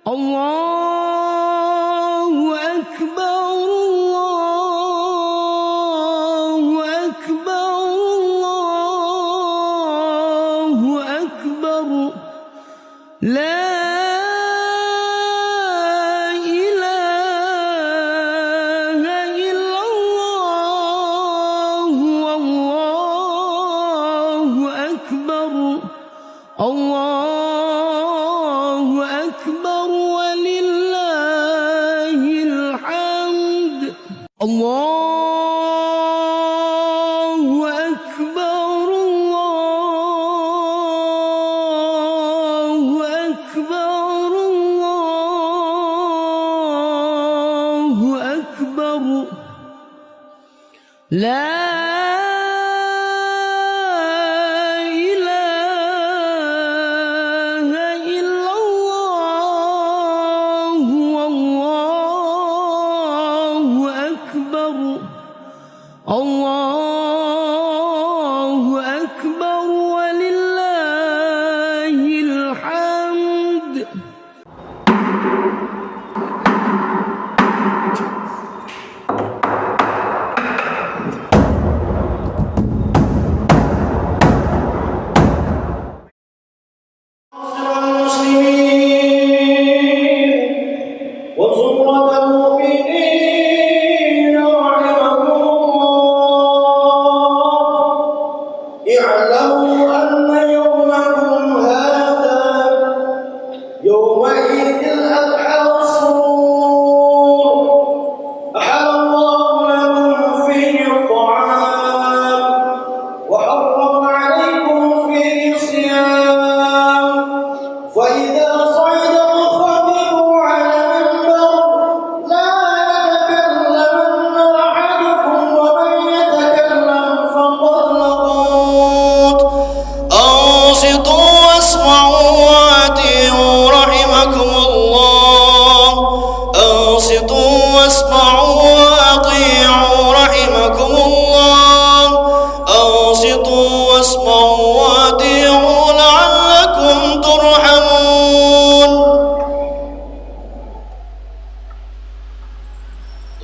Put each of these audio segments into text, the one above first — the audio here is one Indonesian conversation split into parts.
الله أكبر الله أكبر الله أكبر لا إله إلا الله والله أكبر الله أكبر ولله الحمد الله أكبر الله أكبر الله أكبر لا الله أكبر ولله الحمد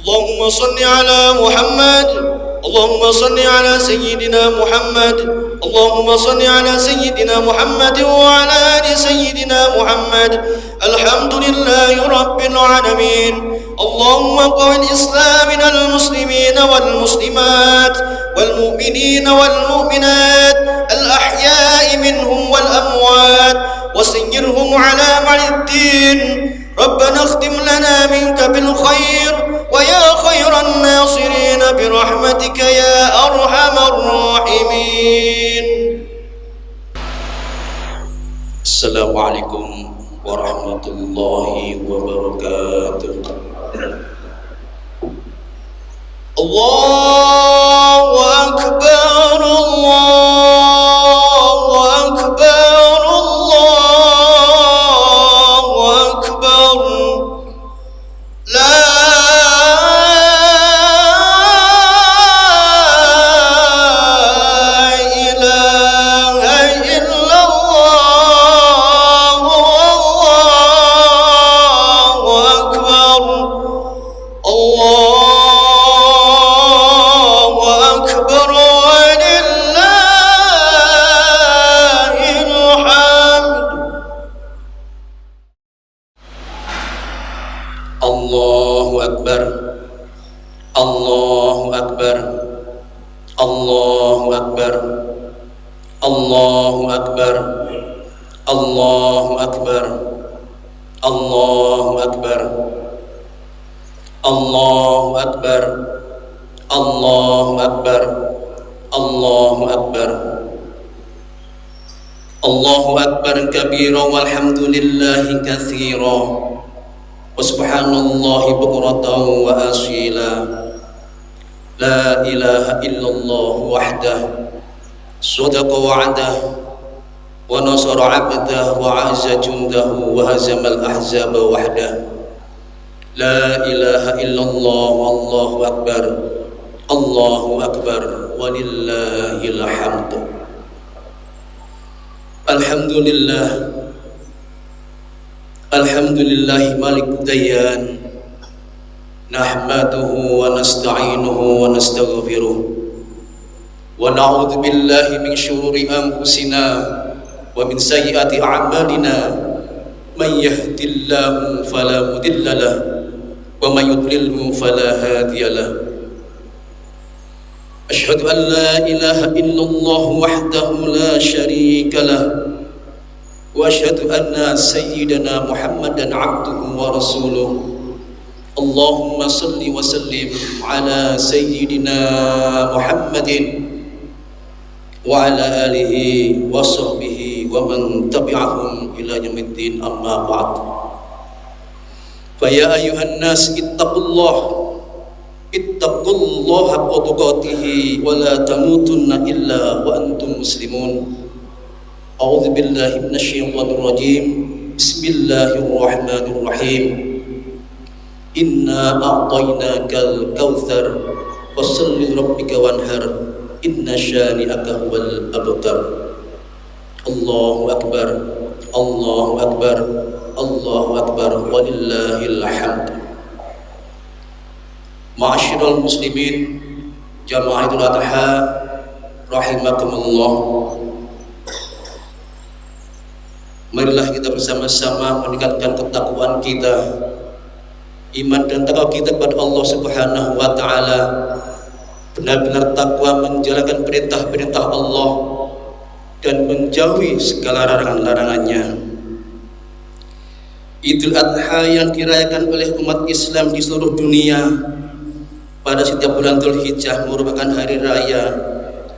اللهم صل على محمد اللهم صل على سيدنا محمد اللهم صل على سيدنا محمد وعلى آل سيدنا محمد الحمد لله رب العالمين اللهم قو الإسلام من المسلمين والمسلمات والمؤمنين والمؤمنات الأحياء منهم والأموات وسيرهم على مع الدين ربنا اختم لنا منك بالخير ويا خير الناصرين برحمتك يا أرحم الراحمين. السلام عليكم ورحمة الله وبركاته. الله أكبر الله أكبر الله أكبر لا الله أكبر الله أكبر الله أكبر الله أكبر الله أكبر الله أكبر الله أكبر الله أكبر الله أكبر الله أكبر كبيرا والحمد لله كثيرا وسبحان الله بكرة وأصيلا لا إله إلا الله وحده صدق وعده ونصر عبده وعز جنده وهزم الأحزاب وحده لا إله إلا الله والله أكبر الله أكبر ولله الحمد. الحمد لله Alhamdulillahi malik dayan, nahmaduhu wa nasta'inuhu wa nastaghfiruh, wa na'udzu billahi min syururi anfusina wa min sayyiati a'malina, may yahdihillahu fala mudilla lahu wa may yudlilhu fala hadiya lahu. Asyhadu an la ilaha illallah wahdahu la syarika lahu wa asyhadu anna sayyidana Muhammadan abduhu wa rasuluh. Allahumma salli wa sallim ala sayyidina Muhammadin wa ala alihi wa sahbihi wa man tabi'ahum ila yaumiddin, amma ba'd. Fa ya ayyuhan nas ittaqullaha haqqa tuqatih wa la tamutunna illa wa antum muslimun. A'udzu billahi minasyaitonir rajim. Bismillahirrahmanirrahim. Inna a'tainakal kautsar fasholli lirabbika wanhar inna syani'aka huwal abtar. Allahu akbar, Allahu akbar, Allahu akbar, walillahil hamd. Ma'asyiral muslimin, jamaah Idul Adha rahimakumullah. Marilah kita bersama-sama meningkatkan ketakwaan kita, iman dan takwa kita kepada Allah Subhanahu wa taala, benar-benar takwa menjalankan perintah-perintah Allah dan menjauhi segala larangan-larangannya. Idul Adha yang dirayakan oleh umat Islam di seluruh dunia pada setiap bulan Dzulhijjah merupakan hari raya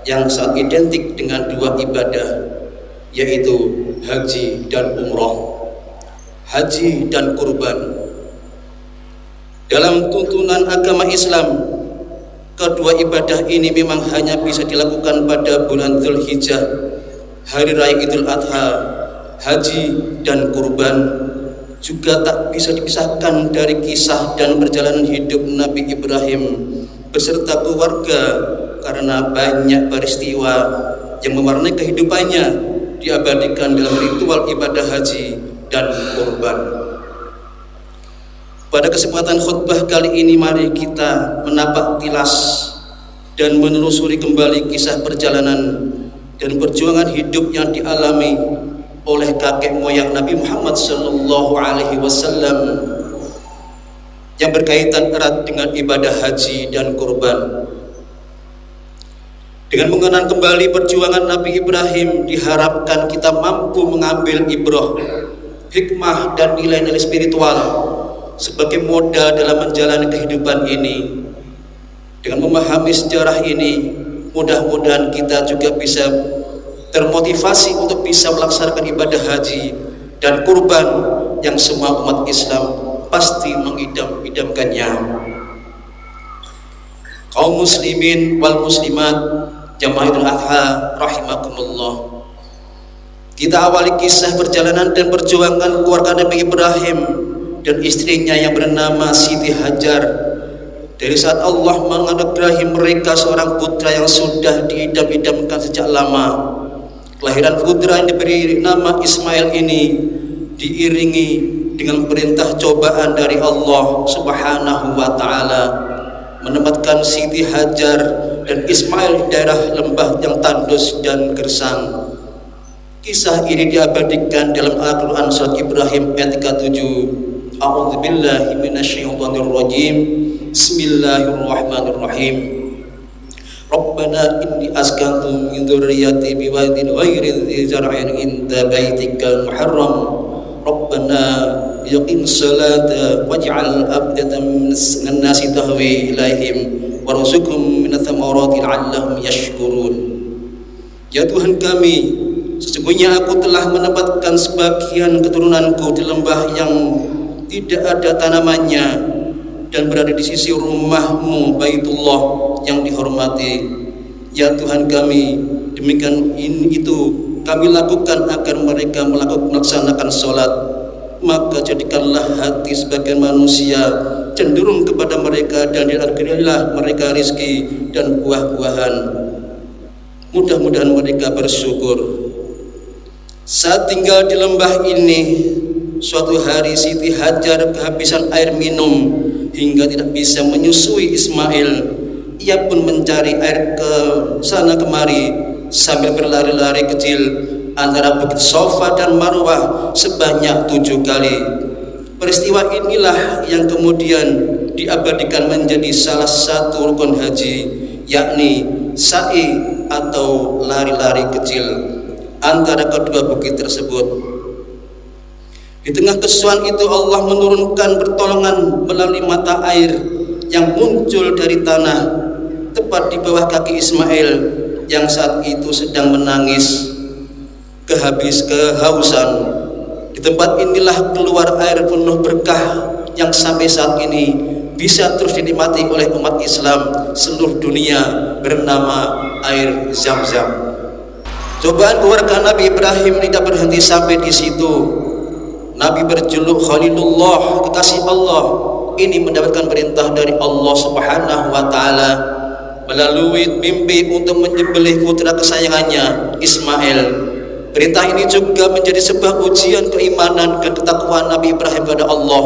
yang sangat identik dengan dua ibadah, yaitu haji dan umroh, haji dan kurban. Dalam tuntunan agama Islam, kedua ibadah ini memang hanya bisa dilakukan pada bulan Dzulhijjah, hari raya Idul Adha. Haji dan kurban juga tak bisa dipisahkan dari kisah dan perjalanan hidup Nabi Ibrahim beserta keluarga, karena banyak peristiwa yang mewarnai kehidupannya diabadikan dalam ritual ibadah haji dan kurban. Pada kesempatan khutbah kali ini, mari kita menapak tilas dan menelusuri kembali kisah perjalanan dan perjuangan hidup yang dialami oleh kakek moyang Nabi Muhammad sallallahu alaihi wasallam yang berkaitan erat dengan ibadah haji dan kurban. Dengan mengenal kembali perjuangan Nabi Ibrahim, diharapkan kita mampu mengambil ibrah, hikmah dan nilai-nilai spiritual sebagai modal dalam menjalani kehidupan ini. Dengan memahami sejarah ini, mudah-mudahan kita juga bisa termotivasi untuk bisa melaksanakan ibadah haji dan kurban yang semua umat Islam pasti mengidam-idamkannya. Kaum muslimin wal muslimat, jamaah Idul Adha rahimakumullah. Kita awali kisah perjalanan dan perjuangan keluarga Nabi Ibrahim dan istrinya yang bernama Siti Hajar. Dari saat Allah menganugerahi mereka seorang putra yang sudah diidam-idamkan sejak lama, kelahiran putra yang diberi nama Ismail ini diiringi dengan perintah cobaan dari Allah Subhanahu wa taala, menempatkan Siti Hajar dan Ismail di daerah lembah yang tandus dan gersang. Kisah ini diabadikan dalam Al-Quran surat Ibrahim ayat 37. A'udzu billahi minasyaitonir rajim. Bismillahirrahmanirrahim. Rabbana inni askantu min dzurriyyati biwadin ghairi dzi zar'in inda baitikal muharram. Rabbana yuqimus salata waj'al afdatan minan nasi tahwi ilaihim warzuqhum minats thamarati la'allahum yashkurun. Ya Tuhan kami, sesungguhnya aku telah menempatkan sebagian keturunanku di lembah yang tidak ada tanamannya dan berada di sisi rumahmu Baitullah yang dihormati. Ya Tuhan kami, demikian itu kami lakukan agar mereka melaksanakan sholat. Maka jadikanlah hati sebagian manusia cenderung kepada mereka dan dianugerahilah mereka rizki dan buah-buahan. Mudah-mudahan mereka bersyukur. Saat tinggal di lembah ini, suatu hari Siti Hajar kehabisan air minum hingga tidak bisa menyusui Ismail. Ia pun mencari air ke sana kemari sambil berlari-lari kecil antara Bukit Safa dan Marwah sebanyak 7 kali. Peristiwa inilah yang kemudian diabadikan menjadi salah satu rukun haji, yakni sa'i atau lari-lari kecil antara kedua bukit tersebut. Di tengah kesusahan itu Allah menurunkan pertolongan melalui mata air yang muncul dari tanah tepat di bawah kaki Ismail yang saat itu sedang menangis kehausan. Di tempat inilah keluar air penuh berkah yang sampai saat ini bisa terus dinikmati oleh umat Islam seluruh dunia, bernama air Zam-Zam. Cobaan keluarga Nabi Ibrahim tidak berhenti sampai di situ. Nabi berjuluk Khalilullah, kekasih Allah, ini mendapatkan perintah dari Allah Subhanahu wa taala melalui mimpi untuk menyembelih putra kesayangannya Ismail. Perintah ini juga menjadi sebuah ujian keimanan dan ketakwaan Nabi Ibrahim kepada Allah,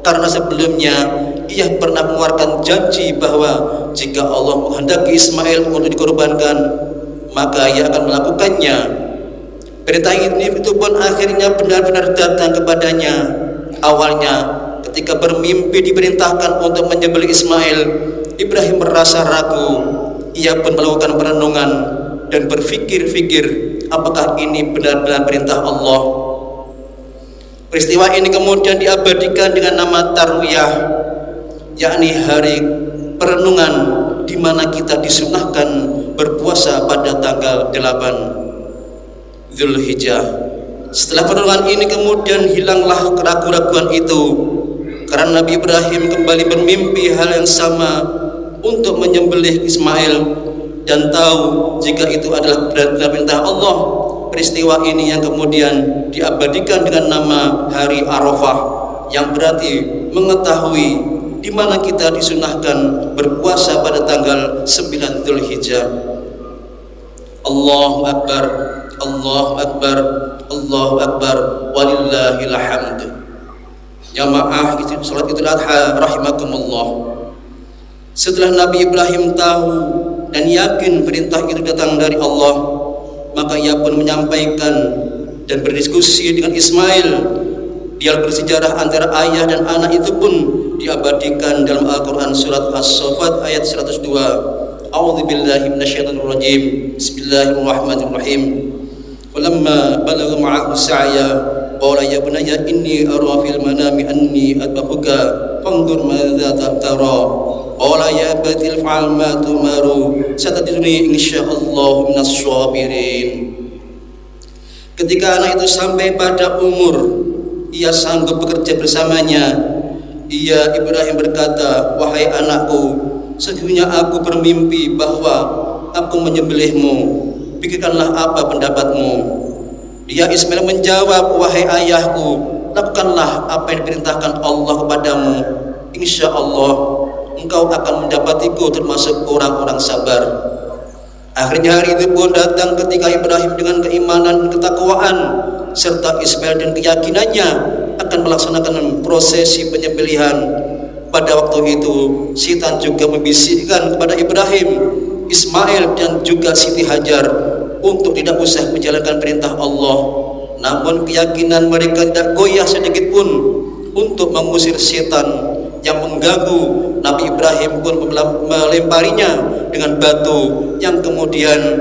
karena sebelumnya ia pernah mengeluarkan janji bahwa jika Allah menghendaki Ismail untuk dikorbankan, maka ia akan melakukannya. Perintah ini itu pun akhirnya benar-benar datang kepadanya. Awalnya ketika bermimpi diperintahkan untuk menyembelih Ismail, Ibrahim merasa ragu. Ia pun melakukan perenungan dan berpikir-pikir apakah ini benar-benar perintah Allah. Peristiwa ini kemudian diabadikan dengan nama Tarwiyah, yakni hari perenungan di mana kita disunahkan berpuasa pada tanggal 8 Dzulhijjah. Setelah perenungan ini kemudian hilanglah keraguan-raguan itu, karena Nabi Ibrahim kembali bermimpi hal yang sama untuk menyembelih Ismail dan tahu jika itu adalah benar-benar perintah Allah. Peristiwa ini yang kemudian diabadikan dengan nama Hari Arafah, yang berarti mengetahui di mana kita disunahkan berpuasa pada tanggal 9 Dzulhijjah. Allahu Akbar, Allahu Akbar, Allahu Akbar, walillahil hamd. Jamaah salat Idul Adha rahimakumullah. Setelah Nabi Ibrahim tahu dan yakin perintah itu datang dari Allah, maka ia pun menyampaikan dan berdiskusi dengan Ismail. Dialog bersejarah antara ayah dan anak itu pun diabadikan dalam Al-Quran surat As-Saffat ayat 102. A'udzu billahi minasyaitonir rajim. Bismillahirrahmanirrahim. Falamma balagha ma'ahu sa'ya qala ya bunayya inni ara fil manami anni adbahuka fanzur madza tara. Qala ya batil fa'al ma tumaru satadruni insyaallah minas sabirin. Ketika anak itu sampai pada umur ia sanggup bekerja bersamanya, Ibrahim berkata, wahai anakku, sesungguhnya aku bermimpi bahwa aku menyembelihmu, pikirkanlah apa pendapatmu. Dia Ismail menjawab, wahai ayahku, lakukanlah apa yang diperintahkan Allah kepadamu, insya Allah engkau akan mendapatiku termasuk orang-orang sabar. Akhirnya hari itu pun datang ketika Ibrahim dengan keimanan dan ketakwaan serta Ismail dan keyakinannya akan melaksanakan prosesi penyembelihan. Pada waktu itu Syaitan juga membisikkan kepada Ibrahim, Ismail dan juga Siti Hajar untuk tidak usah menjalankan perintah Allah. Namun keyakinan mereka tidak goyah sedikit pun untuk mengusir Syaitan yang mengganggu. Nabi Ibrahim pun melemparinya dengan batu, yang kemudian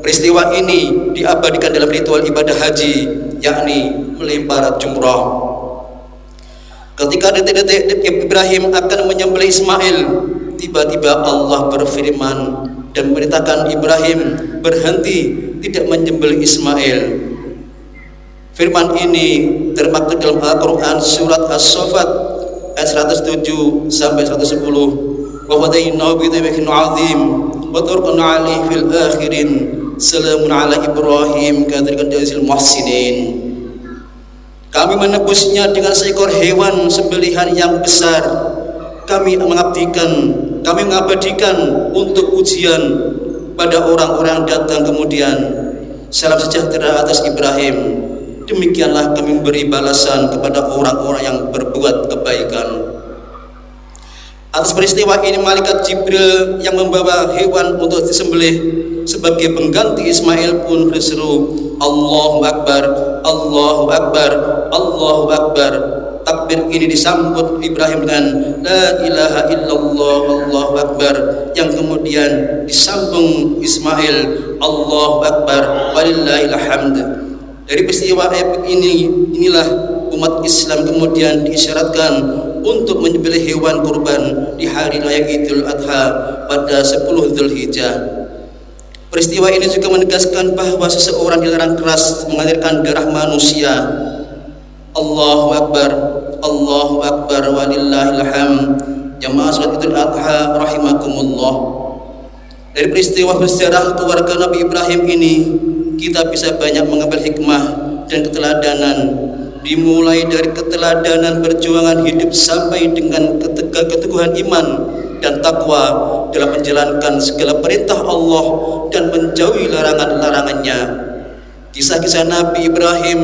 peristiwa ini diabadikan dalam ritual ibadah haji, yakni melempar jumrah. Ketika detik-detik Ibrahim akan menyembelih Ismail, tiba-tiba Allah berfirman dan memerintahkan Ibrahim berhenti tidak menyembelih Ismail. Firman ini termaktub dalam Al-Quran surat As-Saffat ayat 107 sampai 110. Wa fadainahu bi dzibhin 'adzim wa turqana 'alaihi fil akhirin salamun 'ala Ibrahim kadzalika najzil muhsinin. Kami menebusnya dengan seekor hewan sembelihan yang besar. Kami mengabadikan untuk ujian pada orang-orang yang datang kemudian. Salam sejahtera atas Ibrahim. Demikianlah kami memberi balasan kepada orang-orang yang berbuat kebaikan. Atas peristiwa ini malaikat Jibril yang membawa hewan untuk disembelih sebagai pengganti Ismail pun berseru, Allahu Akbar, Allahu Akbar, Allahu Akbar. Takbir ini disambut Ibrahim dengan La ilaha illallah, Allahu Akbar, yang kemudian disambung Ismail, Allahu Akbar, walillahil hamd. Dari peristiwa epik inilah umat Islam kemudian diisyaratkan untuk menyembelih hewan kurban di hari raya Idul Adha pada 10 Dzulhijjah. Peristiwa ini juga menegaskan bahwa seseorang dilarang keras mengalirkan darah manusia. Allahu Akbar, Allahu Akbar, walillahil hamd. Jamaah salat Idul Adha rahimakumullah. Dari peristiwa bersejarah keluarga Nabi Ibrahim ini kita bisa banyak mengambil hikmah dan keteladanan, dimulai dari keteladanan perjuangan hidup sampai dengan keteguhan iman dan takwa dalam menjalankan segala perintah Allah dan menjauhi larangan-larangannya. Kisah-kisah Nabi Ibrahim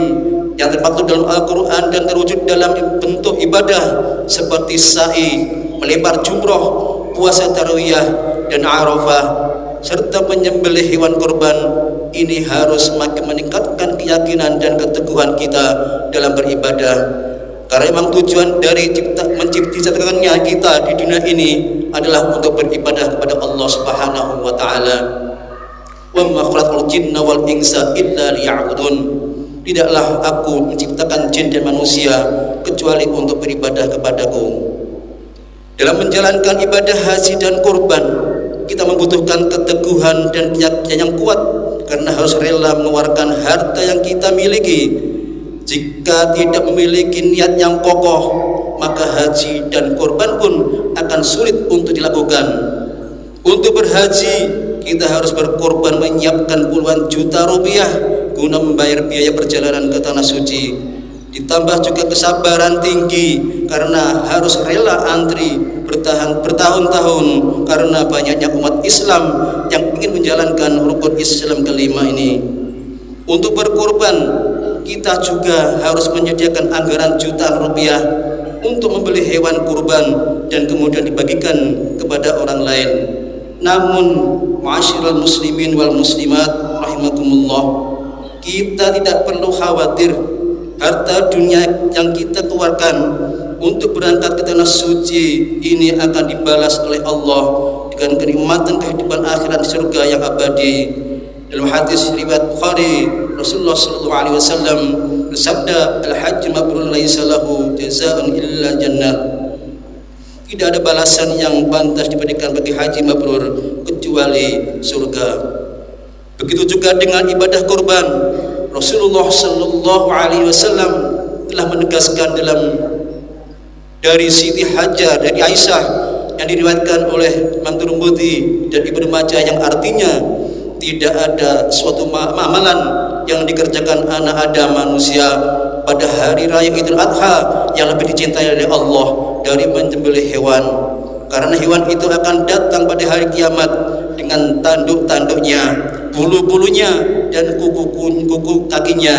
yang termaktub dalam Al-Quran dan terwujud dalam bentuk ibadah seperti sa'i, melempar jumroh, puasa tarawiyah dan Arafah, serta menyembelih hewan kurban, ini harus semakin meningkatkan keyakinan dan keteguhan kita dalam beribadah. Karena memang tujuan dari menciptakannya kita di dunia ini adalah untuk beribadah kepada Allah Subhanahu wa taala. Wa ma khalaqul jinna wal insa illa liya'budun. Tidaklah aku menciptakan jin dan manusia kecuali untuk beribadah kepadaku. Dalam menjalankan ibadah haji dan kurban, kita membutuhkan keteguhan dan keyakinan yang kuat karena harus rela mengeluarkan harta yang kita miliki. Jika tidak memiliki niat yang kokoh, maka haji dan kurban pun akan sulit untuk dilakukan. Untuk berhaji, kita harus berkorban menyiapkan puluhan juta rupiah guna membayar biaya perjalanan ke tanah suci. Ditambah juga kesabaran tinggi karena harus rela antri bertahun-tahun karena banyaknya umat Islam yang ingin menjalankan rukun Islam kelima ini. Untuk berkorban, kita juga harus menyediakan anggaran jutaan rupiah untuk membeli hewan kurban dan kemudian dibagikan kepada orang lain. Namun, ma'asyiral muslimin wal muslimat rahimakumullah, kita tidak perlu khawatir harta dunia yang kita keluarkan untuk berangkat ke tanah suci ini akan dibalas oleh Allah dengan kenikmatan kehidupan akhirat di surga yang abadi. Dalam hadis riwayat Bukhari, Rasulullah sallallahu alaihi wasallam bersabda, "Al-hajj mabrur laisa lahu jazaa'un illa jannah." Tidak ada balasan yang pantas diberikan bagi haji mabrur kecuali surga. Begitu juga dengan ibadah kurban. Rasulullah sallallahu alaihi wasallam telah menegaskan dari Siti Hajar dari Aisyah yang diriwayatkan oleh Imam Tirmidzi dan Ibnu Majah yang artinya tidak ada suatu amalan yang dikerjakan anak Adam manusia pada hari raya Idul Adha yang lebih dicintai oleh Allah dari menyembelih hewan, karena hewan itu akan datang pada hari kiamat dengan tanduk-tanduknya, bulu-bulunya dan kuku kakinya.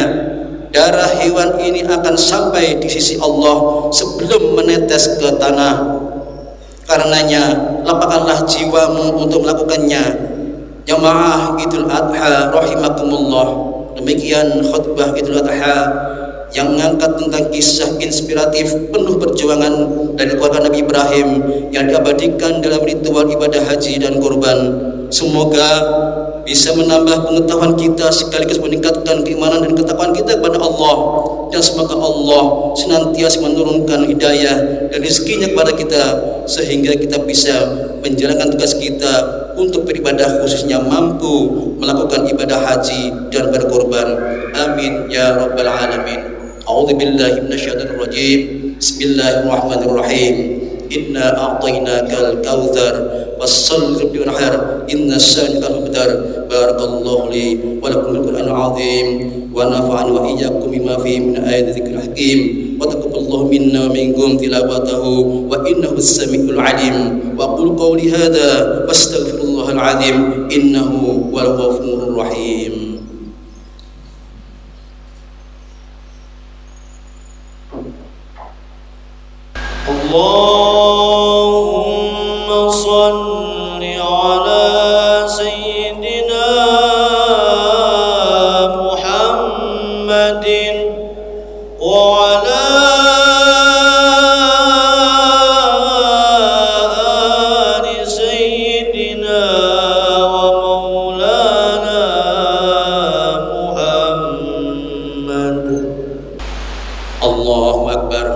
Darah hewan ini akan sampai di sisi Allah sebelum menetes ke tanah. Karenanya lapangkanlah jiwamu untuk melakukannya. Jamaah Idul Adha rahimakumullah. Demikian khutbah Idul Adha yang mengangkat tentang kisah inspiratif penuh perjuangan dari keluarga Nabi Ibrahim yang diabadikan dalam ritual ibadah haji dan kurban. Semoga bisa menambah pengetahuan kita sekaligus meningkatkan keimanan dan ketakwaan kita kepada Allah, dan semoga Allah senantiasa menurunkan hidayah dan rezekinya kepada kita sehingga kita bisa menjalankan tugas kita untuk beribadah, khususnya mampu melakukan ibadah haji dan berkorban. Amin ya rabbal alamin. A'udzu billahi minasyaitonir rajim. Bismillahirrahmanirrahim. Inna a'tainakal kautsar was-salli wanhar inna syani'akal abtar. Barakallahu li wa lakum bil Qur'anil azim wa nafa'ani wa iyyakum bima fihi min ayatin dzikril hakim wa taqabbalallahu minna wa minkum tilawatahu wa innahu as-sami'ul 'alim. Wa aqulu qawli hadza wastaghfirullahal 'azim innahu wal ghafurur rahim. اللهم صل على سيدنا محمد وعلى آل سيدنا ومولانا محمد. الله أكبر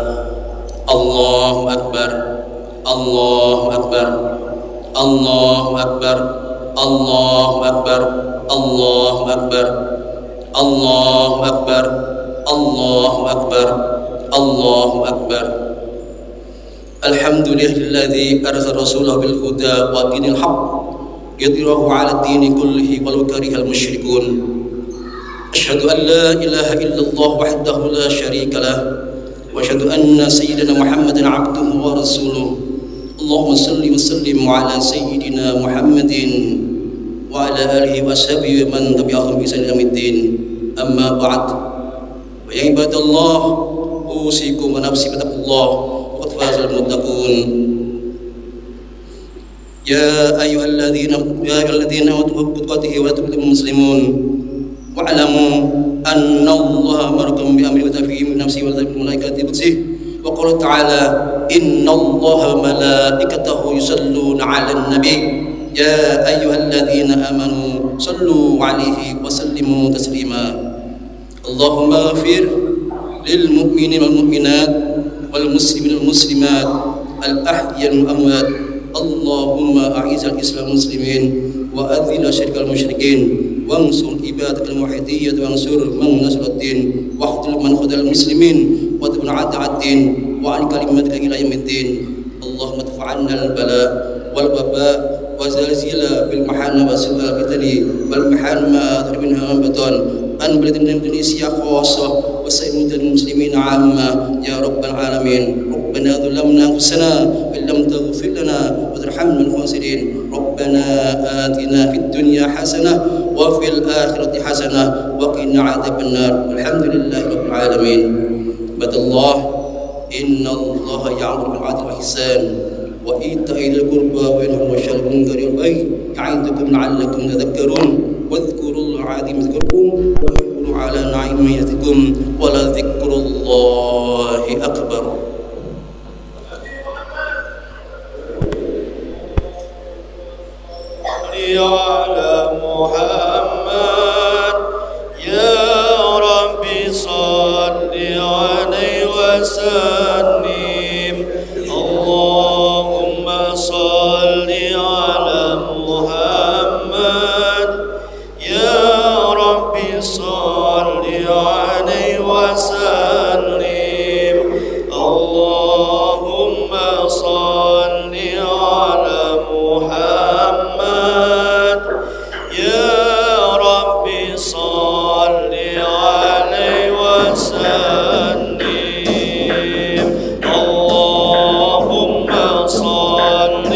الله أكبر الله أكبر الله أكبر الله أكبر الله أكبر الله أكبر الله أكبر الله أكبر. الحمد لله الذي أرسل رسوله بالهدى ودين الحق يظهره على الدين كله ولو كره المشركون. أشهد أن لا إله إلا الله وحده لا شريك له وأشهد أن سيدنا محمدا عبده ورسوله. اللهم صل وسلم على سيدنا محمد وعلى آله وصحبه ومن تبعهم بإحسان إلى يوم الدين. أما بعد، فيا عباد الله أوصيكم ونفسي بتقوى الله وقد فاز المتقون. يا أيها الذين آمنوا بتقاته ولا تكونوا مسلمون واعلموا أن الله أمركم بأمر وتفهيم من نفسه والملائكة بقدسه. وقال تعالى: إن الله وملائكته يصلون على النبي يا أيها الذين آمنوا صلوا عليه وسلموا تسليما. اللهم اغفر للمؤمنين والمؤمنات والمسلمين والمسلمات الأحياء والأموات. اللهم أعز الإسلام والمسلمين وأذل الشرك المشركين وانصر عبادك الموحدين وانصر من نصر الدين واخذل من خذل المسلمين وادفع عداء الدين وعن كلمتك إلى يوم الدين. اللهم ادفع عنا البلاء والوباء وزلزل بالمحن وسوء الفتن والمحن ما ظهر منها من بطن أن بلدنا إندونيسيا خاصة وسائر المسلمين عامة يا رب العالمين. ربنا ظلمنا أنفسنا وإن لم تغفر لنا وترحمنا من الخاسرين. ربنا آتنا في الدنيا حسنة وفي الآخرة حسنة وقنا عذاب النار. والحمد لله رب العالمين. عباد الله، إن الله يأمر بالعدل والإحسان وإيتاء ذي القربى وينهى عن الفحشاء والمنكر والبغي يعظكم لعلكم تذكرون. واذكروا الله العظيم يذكركم واشكروا على نعمه يزدكم ولذكر الله أكبر. على محمد يا رب صل عليه وسلم. اللهم صل على محمد يا رب صل عليه وسلم. اللهم صل على محمد يا رب صل عليه وسلم. اللهم صل